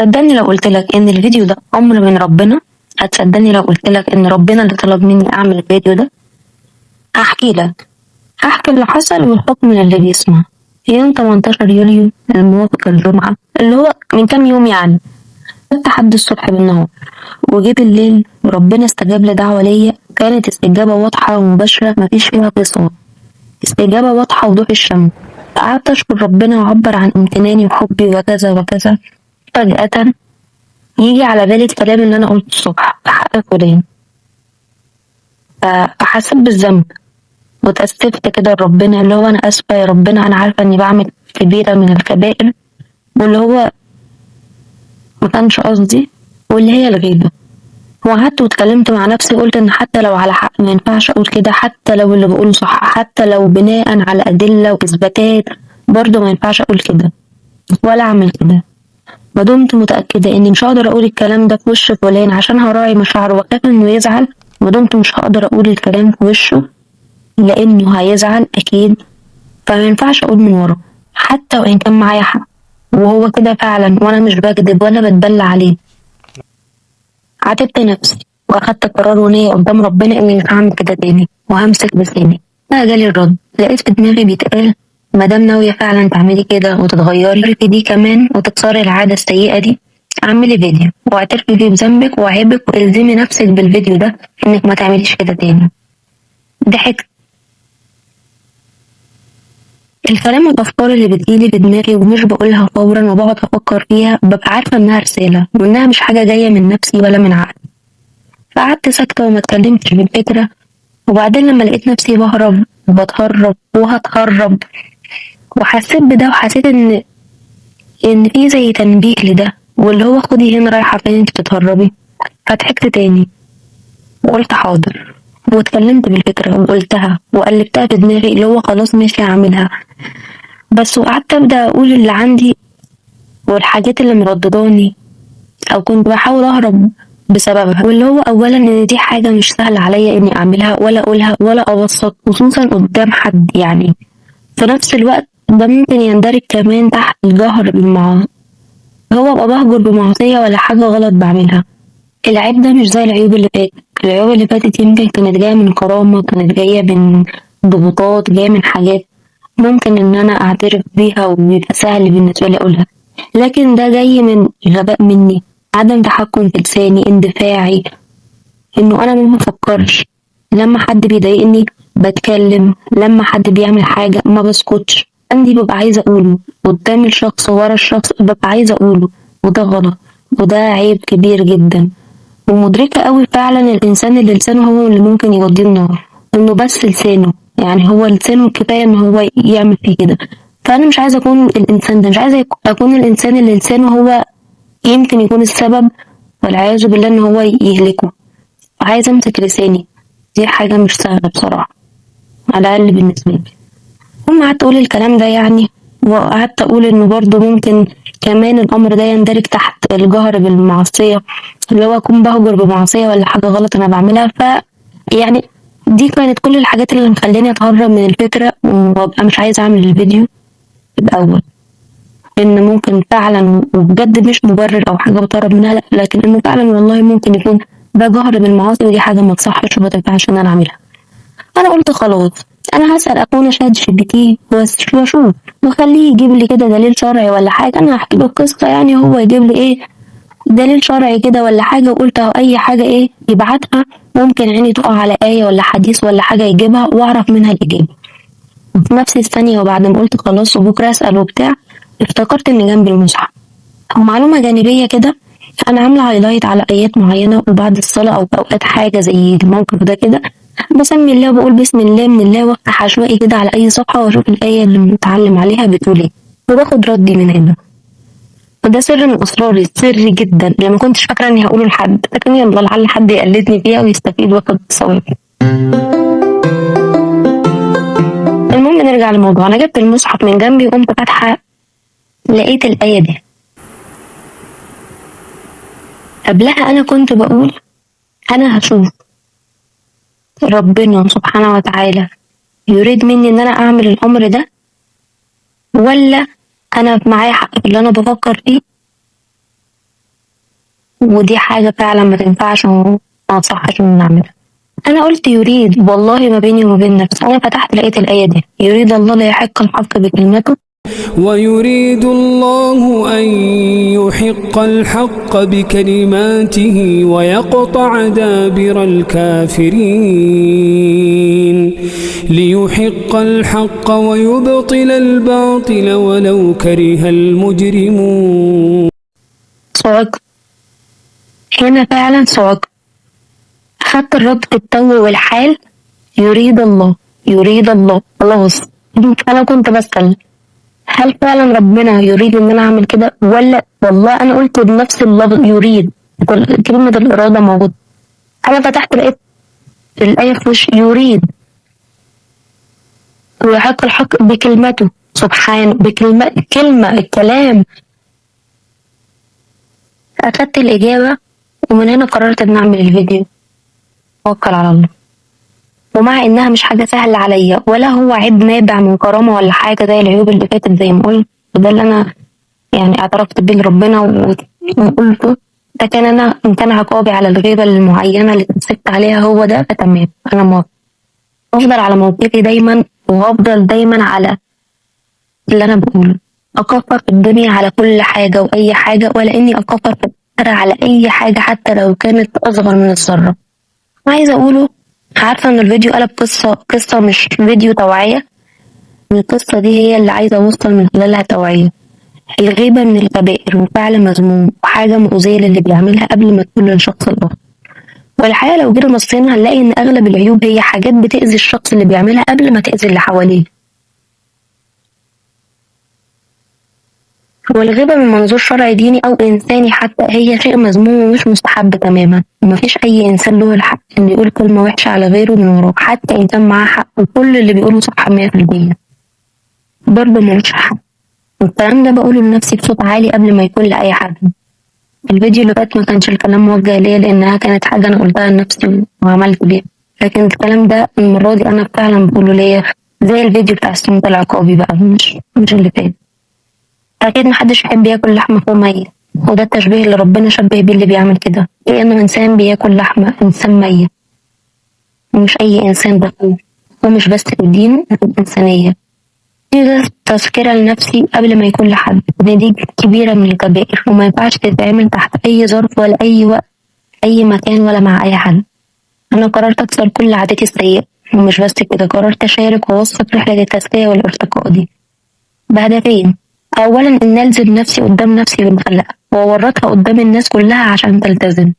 صدقني لو قلت لك ان الفيديو ده امر من ربنا؟ هتصدقني لو قلت لك ان ربنا اللي طلب مني اعمل الفيديو ده؟ هحكي لك، هحكي اللي حصل والحكم من اللي بيسمع. في يوم 18 يوليو الموافق الجمعة اللي هو من كام يوم يعني، كنت حد الصبح بالنهار وجه بالليل وربنا استجاب لدعوة ليا. كانت استجابة واضحة ومباشرة مفيش فيها قصور، استجابة واضحة وضوح الشمس. قعدت أشكر ربنا وأعبر عن امتناني وحبي وكذا وكذا. فجأة يجي على بالي الكلام اللي أنا قلته الصبح في حق فلان. فحسيت بالذنب واتأسفت كده لربنا، اللي هو أنا آسفة يا ربنا، أنا عارفة إني بعمل كبيرة من الكبائر، واللي هو مكانش قصدي، واللي هي الغيبة. وقعدت واتكلمت مع نفسي وقلت إن حتى لو على حق ما ينفعش أقول كده، حتى لو اللي بقوله صح، حتى لو بناء على أدلة وإثباتات برضه ما ينفعش أقول كده ولا أعمل كده. ودمت متأكدة إني مش هقدر أقول الكلام ده في وش فلان عشان هراعي مشاعره وأخاف إنه يزعل، ودمت مش هقدر أقول الكلام في وشه لأنه هيزعل أكيد، فما ينفعش أقول من وراه حتى وإن كان معايا حق وهو كده فعلا وأنا مش بكذب ولا بتبلى عليه. عاتبت نفسي وأخدت قرار ونية قدام ربنا إني مش هعمل كده تاني وهمسك لساني. بقى جالي الرد، لقيت في دماغي بيتقال مادام ناوية فعلا تعملي كده وتتغيري في دي كمان وتكسري العادة السيئة دي، اعملي فيديو واعترفي فيه بذنبك وعيبك والزمي نفسك بالفيديو ده انك ما تعمليش كده تاني. ضحكت. الكلام والافكار اللي بتجيلي في دماغي ومش بقولها فورا وبقعد افكر فيها ببقى عارفة انها رسالة وانها مش حاجة جاية من نفسي ولا من عقلي. فقعدت ساكتة وما اتكلمتش بالفكرة. وبعدين لما لقيت نفسي بهرب وبتهرب وهتهرب وحسيت بده وحسيت ان في زي تنبيه لده، واللي هو خدي هنا رايحة فين انت بتتهربي. فضحكت تاني وقلت حاضر واتكلمت بالفكرة وقلتها وقلبتها في دماغي اللي هو خلاص ماشي هعملها. بس وقعدت ابدأ اقول اللي عندي والحاجات اللي مردداني او كنت بحاول اهرب بسببها، واللي هو اولا ان دي حاجة مش سهلة عليا اني اعملها ولا اقولها ولا ابسط خصوصا قدام حد يعني. في نفس الوقت ده ممكن يندرج كمان تحت الجهر بالمعاصي، هو ابقى بهجر بمعصية ولا حاجة غلط بعملها. العيب ده مش زي العيوب اللي فاتت، العيوب اللي فاتت يمكن كانت جاية من كرامة، كانت جاية من ضغوطات، جاية من حاجات ممكن ان انا اعترف بيها ويبقى سهل بالنسبة لي اقولها. لكن ده جاي من غباء مني، عدم تحكم في لساني، اندفاعي، انه انا ما بفكرش. لما حد بيضايقني بتكلم، لما حد بيعمل حاجة ما بسكتش، عندي ببقى عايزة اقوله قدام الشخص ورا الشخص، ببقى عايزة اقوله، وده غلط وده عيب كبير جدا. ومدركة قوي فعلا الإنسان اللي لسانه هو اللي ممكن يوديه النار، إنه بس لسانه، يعني هو لسانه كفاية إن هو يعمل فيه كده. فأنا مش عايزة أكون الإنسان ده، مش عايزة أكون الإنسان اللي لسانه هو يمكن يكون السبب والعياذ بالله إن هو يهلكه. عايزة أمسك لساني، دي حاجة مش سهلة بصراحة على الأقل بالنسبة لي. ثم قعدت أقول الكلام ده يعني، وقعدت أقول إنه برضه ممكن كمان الأمر ده يندرج تحت الجهر بالمعصية، اللي هو أكون بهجر بمعصية ولا حاجة غلط أنا بعملها. يعني دي كانت كل الحاجات اللي مخلاني أتهرب من الفكرة وأبقى مش عايزة أعمل الفيديو الأول. إن ممكن فعلا وبجد مش مبرر أو حاجة بتهرب منها لأ، لكن إنه فعلا والله ممكن يكون ده جهر بالمعاصي ودي حاجة ما تصحش وما تنفعش إن أنا أعملها. أنا قلت خلاص أنا هسأل أخونا شات جي بي تي وأشوف وأخليه يجيب لي كده دليل شرعي ولا حاجة. أنا هحكي له القصة يعني هو يجيب لي إيه دليل شرعي كده ولا حاجة. وقلت أهو أي حاجة إيه يبعتها ممكن عيني تقع على آية ولا حديث ولا حاجة يجيبها وأعرف منها الإجابة. وفي نفس الثانية وبعد ما قلت خلاص وبكرة أسأل وبتاع، افتكرت إن جنبي المصحف. ومعلومة جانبية كده، أنا عاملة هايلايت على آيات معينة وبعد الصلاة أو أوقات حاجة زي الموقف ده كده بسمي الله وبقول بسم الله من الله وافتح عشوائي كده على أي صفحة وأشوف الآية اللي متعلم عليها بتقول إيه وباخد ردي من هنا. وده سر من أسراري، سر جدا اللي ما كنتش فاكرة إني هقوله لحد، لكن يلا لعل حد يقلدني فيها ويستفيد وياخد ثواب. المهم نرجع للموضوع. أنا جبت المصحف من جنبي وقمت فاتحة لقيت الآية دي. قبلها أنا كنت بقول أنا هشوف ربنا سبحانه وتعالى يريد مني إن أنا أعمل الأمر ده ولا أنا معايا حق في اللي أنا بفكر فيه ودي حاجة فعلا ما تنفعش وما تصحش إن نعملها. أنا قلت يريد والله ما بيني وما بين نفسي، أنا فتحت لقيت الآية دي يريد الله ليحق الحق بكلمته ويريد الله أن يحق الحق بكلماته ويقطع دابر الكافرين ليحق الحق ويبطل الباطل ولو كره المجرمون. صعق هنا فعلا صعق، أخدت الرد في التو والحال يريد الله يريد الله خلاص. أنا كنت بسأل هل فعلا ربنا يريد إن أنا أعمل كده ولا والله أنا قلت بنفس اللفظ يريد، كلمة الإرادة موجودة. أنا فتحت لقيت الآية في وشي يريد ويحق الحق بكلمته سبحانه كلمة الكلام. أخدت الإجابة ومن هنا قررت إن أعمل الفيديو توكل على الله. ومع إنها مش حاجة سهلة عليا ولا هو عيب نابع من كرامة ولا حاجة زي العيوب اللي فاتت زي ما قلت، وده اللي أنا يعني اعترفت بيه لربنا وقلته، ده كان أنا إن كان عقابي على الغيبة المعينة اللي اتمسكت عليها هو ده فتمام أنا موافقة. أفضل على موقفي دايما وهفضل دايما على اللي أنا بقوله، أكفر في الدنيا على كل حاجة وأي حاجة ولا إني أكفر في الآخرة على أي حاجة حتى لو كانت أصغر من الذرة. عايزة أقوله عارفة إن الفيديو قلب قصة مش فيديو توعية. القصة دي هي اللي عايزة أوصل من خلالها توعية. الغيبة من الكبائر وفعل مذموم وحاجة مؤذية للي بيعملها قبل ما تكون للشخص الآخر. والحقيقة لو جينا بصينا هنلاقي إن أغلب العيوب هي حاجات بتأذي الشخص اللي بيعملها قبل ما تأذي اللي حواليه. والغيبة من منظور شرعي ديني أو إنساني حتى هي شيء مذموم ومش مستحب تماما. مفيش أي إنسان له الحق إن يقول كلمة وحشة على غيره من وراه حتى إن كان معاه حق وكل اللي بيقوله صح 100%. برضه ملوش حق. والكلام ده بقوله لنفسي بصوت عالي قبل ما يكون لأي حد. الفيديو اللي فات ما كانش الكلام موجه ليا لأنها كانت حاجة أنا قلتها لنفسي وعملت بيها، لكن الكلام ده المرة دي أنا فعلا بقوله ليا زي الفيديو بتاع الصمت العقابي بقى مش اللي فات. أكيد محدش يحب ياكل لحمة فوق ميت، وده التشبيه اللي ربنا شبه بيه اللي بيعمل كده، لأنه إنسان بياكل لحمة إنسان ميت ومش أي إنسان بقول، ومش بس في الدين في الإنسانية. دي تذكرة لنفسي قبل ما يكون لحد إن دي كبيرة من الكبائر وما ينفعش تتعمل تحت أي ظرف ولا أي وقت أي مكان ولا مع أي حد. أنا قررت أكسر كل عاداتي السيئة ومش بس كده، قررت أشارك وأوثق رحلة التزكية والارتقاء دي بهدفين. أولا إن ألزم نفسي قدام نفسي بالمخلقة وأورطها قدام الناس كلها عشان تلتزم.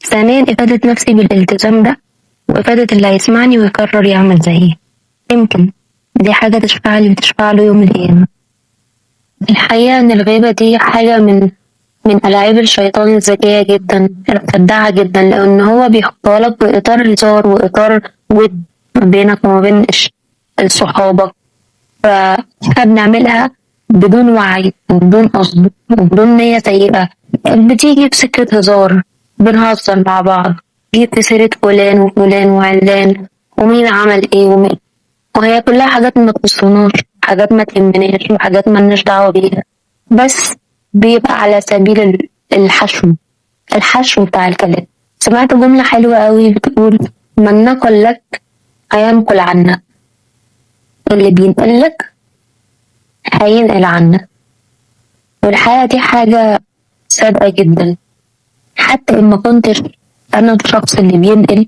ثانيا إفادة نفسي بالالتزام ده وإفادة اللي هيسمعني ويقرر يعمل زيي، يمكن دي حاجة تشفع لي وتشفع له يوم القيامة. الحقيقة إن الغيبة دي حاجة من ألاعيب الشيطان الذكية جدا الخداعة جدا، لأن هو بيحطها لك بإطار هزار وإطار ود ما بينك وما بين صحابك، فإحنا بنعملها بدون وعي وبدون قصد وبدون نية سيئة. بتيجي بسكة هزار بنهزر مع بعض، جيب في سيرة فلان وفلان وعلان ومين عمل ايه وهي كلها حاجات ما تخصناش، حاجات ما تهمناش وحاجات مالناش دعوة بيها، بس بيبقى على سبيل الحشو بتاع الكلام. سمعت جملة حلوة قوي بتقول من نقل لك هينقل عنك، اللي بينقل لك هينقل عنك. والحقيقة دي حاجة صادقة جدا، حتى إن ما كنتش أنا الشخص اللي بينقل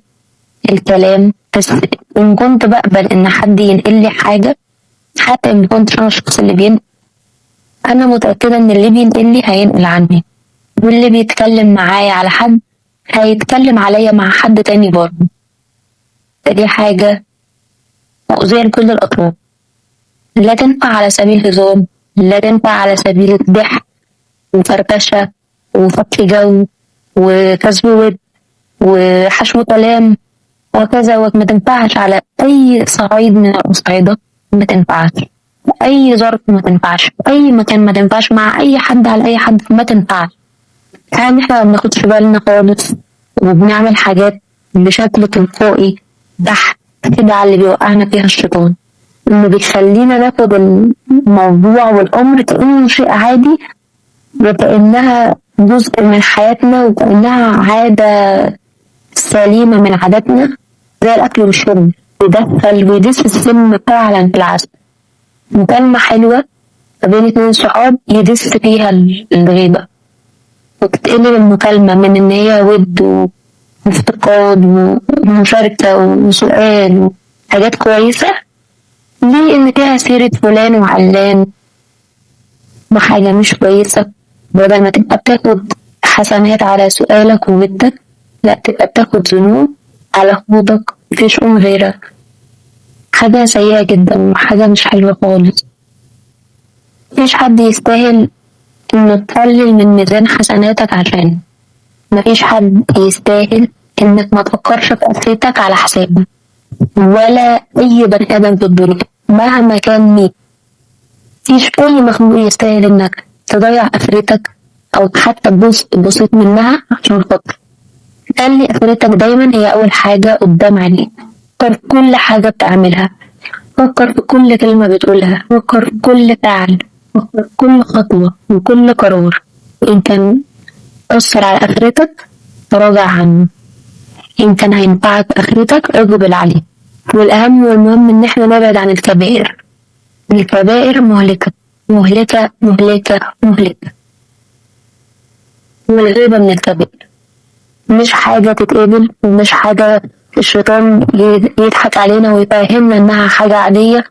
الكلام، بس إن كنت بقبل إن حد ينقل لي حاجة، حتى إن ما كنتش أنا الشخص اللي بينقل، أنا متأكدة إن اللي بينقل لي هينقل عني، واللي بيتكلم معايا على حد هيتكلم عليا مع حد تاني برضه. فدي حاجة مؤذية لكل الأطراف، لا تنفع على سبيل هزار، لا تنفع على سبيل الضحك وفركشة وفك جو وكسب ود وحشو كلام وكذا، وما تنفعش على أي صعيد من الأصعدة، ما تنفعش في أي ظرف، ما تنفعش في أي مكان، ما تنفعش مع أي حد على أي حد، ما تنفعش. يعني احنا ما بناخدش بالنا خالص وبنعمل حاجات بشكل تلقائي تحت كده على اللي بيوقعنا فيها الشيطان، إنه بيخلينا ناخد الموضوع والأمر كأنه شيء عادي وكأنها جزء من حياتنا وكأنها عادة سليمة من عاداتنا، زي الأكل والشرب، يدخل ويدس السم فعلا في العسل. مكالمة حلوة ما بين اتنين صحاب يدس فيها الغيبة، وتتقلب المكالمة من إن هي ود وافتقاد ومشاركة وسؤال وحاجات كويسة، ليه إن فيها سيرة فلان وعلان وحاجة مش كويسة. بدل ما تبقى بتاخد حسنات على سؤالك وودك، لا تبقى بتاخد ذنوب على خوضك في شؤون غيرك. حاجة سيئة جدا وحاجة مش حلوة خالص. مفيش حد يستاهل إنه تقلل من ميزان حسناتك عشان، مفيش حد يستاهل إنك ما تفكرش في آخرتك على حسابه، ولا أي بني آدم في الدنيا مهما كان مين. مفيش أي مخلوق يستاهل إنك تضيع آخرتك أو حتى جزء بسيط منها عشان خاطر. خلي آخرتك دايما هي أول حاجة قدام عينيك. فكر في كل حاجة بتعملها، فكر في كل كلمة بتقولها، فكر في كل فعل، فكر في كل خطوة وكل قرار. وإن كان أثر على آخرتك تراجع عنه، إن كان هينفعك آخرتك اقبل عليه. والأهم والمهم إن احنا نبعد عن الكبائر. الكبائر مهلكة مهلكة مهلكة مهلكة، والغيبة من الكبائر مش حاجة تتقبل، ومش حاجة الشيطان يضحك علينا ويفهمنا إنها حاجة عادية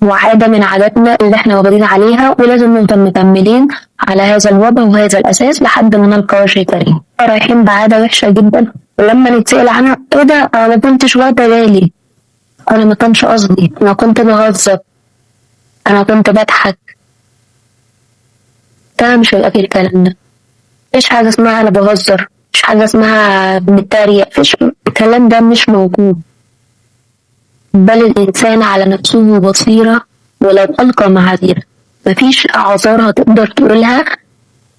وعادة من عاداتنا اللي احنا واخدين عليها، ولازم نفضل مكملين على هذا الوضع وهذا الأساس لحد ما نلقى وجه كريم. رايحين بعادة وحشة جدا، ولما نتسأل عنها ايه ده، أنا ما كنتش واخدة بالي، أنا ما كانش قصدي، أنا كنت بهزر، أنا كنت بضحك. ده مش هيبقى فيه الكلام ده. مفيش حاجة اسمها أنا بهزر، مفيش حاجة اسمها بنتريق، مفيش الكلام ده مش موجود. بل الإنسان على نفسه بصيرة ولو ألقى معاذيره. مفيش أعذار هتقدر تقولها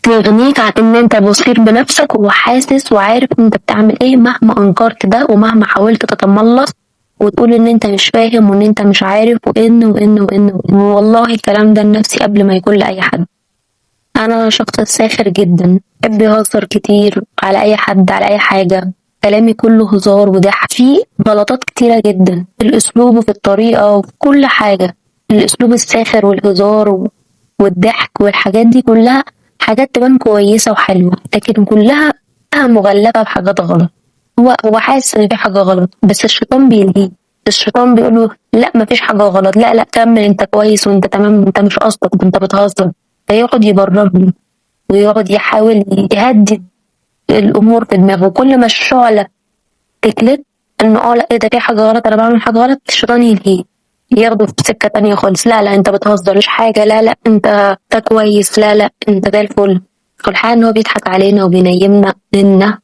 تغنيك عن إن أنت بصير بنفسك وحاسس وعارف أنت بتعمل إيه، مهما أنكرت ده ومهما حاولت تتملص وتقول إن أنت مش فاهم وإن أنت مش عارف وإن وإن وإن وإن. والله الكلام ده لنفسي قبل ما يكون لأي حد. أنا شخص ساخر جدا، بحب يهزر كتير على أي حد على أي حاجة، كلامي كله هزار وضحك. في غلطات كتيرة جدا في الأسلوب وفي الطريقة وفي كل حاجة. الأسلوب الساخر والهزار والضحك والحاجات دي كلها حاجات تبان كويسة وحلوة، لكن كلها مغلفة بحاجات غلط. هو حاسس إن في حاجة غلط، بس الشيطان بيلهيه. الشيطان بيقوله لا مفيش حاجة غلط، لا لا كمل انت كويس وانت تمام، انت مش قصدك انت بتهزر. فيقعد يبرر له ويقعد يحاول يهدد الأمور في دماغه. كل ما الشعلة تكلت إنه لا إيه ده في حاجة غلط، أنا بعمل حاجة غلط، الشيطان يلهيه ياخده في سكة تانية خالص. لا لا أنت بتهزر مش حاجة، لا لا أنت كويس، لا لا أنت زي الفل. والحقيقة إن هو بيضحك علينا وبينيمنا لنا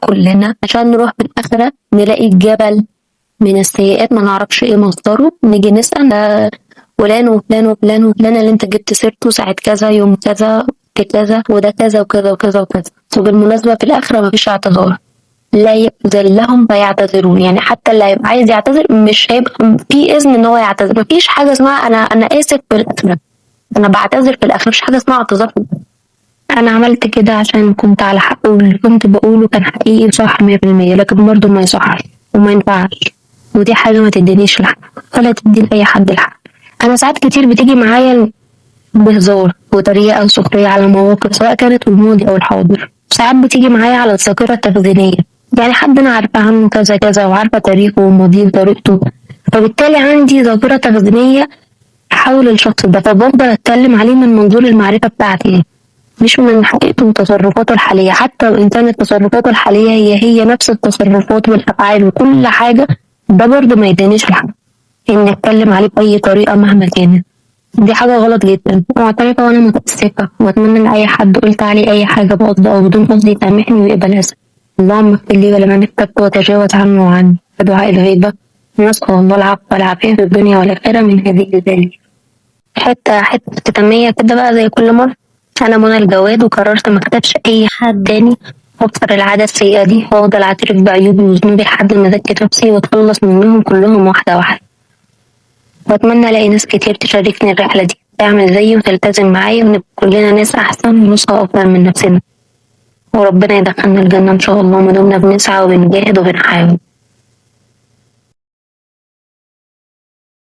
كلنا عشان نروح في الآخرة نلاقي الجبل من السيئات ما نعرفش إيه مصدره. نيجي نسأل فلان وفلان وفلان وفلان اللي أنت جبت سيرته ساعة كذا يوم كذا كذا وده كذا وكذا وكذا وكذا. وبالمناسبة في الآخرة مفيش اعتذار، لا يأذن لهم فيعتذرون. يعني حتى اللي هيبقى عايز يعتذر مش هيبقى في إذن إن هو يعتذر. مفيش حاجة اسمها أنا آسف في الآخرة، أنا بعتذر في الآخرة، مفيش حاجة اسمها اعتذار في الآخرة. أنا عملت كده عشان كنت على حق واللي كنت بقوله كان حقيقي صح 100%، لكن برضه ما يصحش وما ينفعش، ودي حاجة ما تدينيش الحق ولا تدي لأي حد الحق. أنا ساعات كتير بتيجي معايا بهزار وطريقة وسخرية على مواقف سواء كانت في الماضي أو الحاضر. ساعات بتيجي معايا على الذاكرة التخزينية، يعني حد أنا عارفة عنه كذا كذا وعارفة تاريخه وماضيه وطريقته، فبالتالي عندي ذاكرة تخزينية حول الشخص ده، فبفضل أتكلم عليه من منظور المعرفة بتاعتي مش من حقيقته وتصرفاته الحالية. حتى وإن كانت تصرفاته الحالية هي نفس التصرفات والأفعال وكل حاجة، ده برضه ما يدينيش الحق إني أتكلم عليه بأي طريقة مهما كانت. دي حاجة غلط جدا ومعترفة وأنا متأسفة، وأتمنى إن أي حد قلت عليه أي حاجة بقصد أو بدون قصد يسامحني ويقبل آسف. اللهم اغفر لي ولمن افتك وتجاوز عنه وعني بدعاء الغيبة، ونسأل الله العفو والعافية في الدنيا والآخرة من هذه الذليل. حتة ختامية كده بقى زي كل مرة، أنا منى الجواد وقررت ما اكتبش أي حد تاني واكسر العادة السيئة دي وأفضل أعترف بعيوبي وذنوبي لحد ما أذكر نفسي وأتخلص منهم كلهم واحدة واحدة. وأتمنى ألاقي ناس كتير تشاركني الرحلة دي، تعمل زيي وتلتزم معايا ونبقى كلنا ناس أحسن ونسخة أفضل من نفسنا. وربنا يدخلنا الجنة إن شاء الله ما دمنا بنسعى وبنجاهد وبنحاول.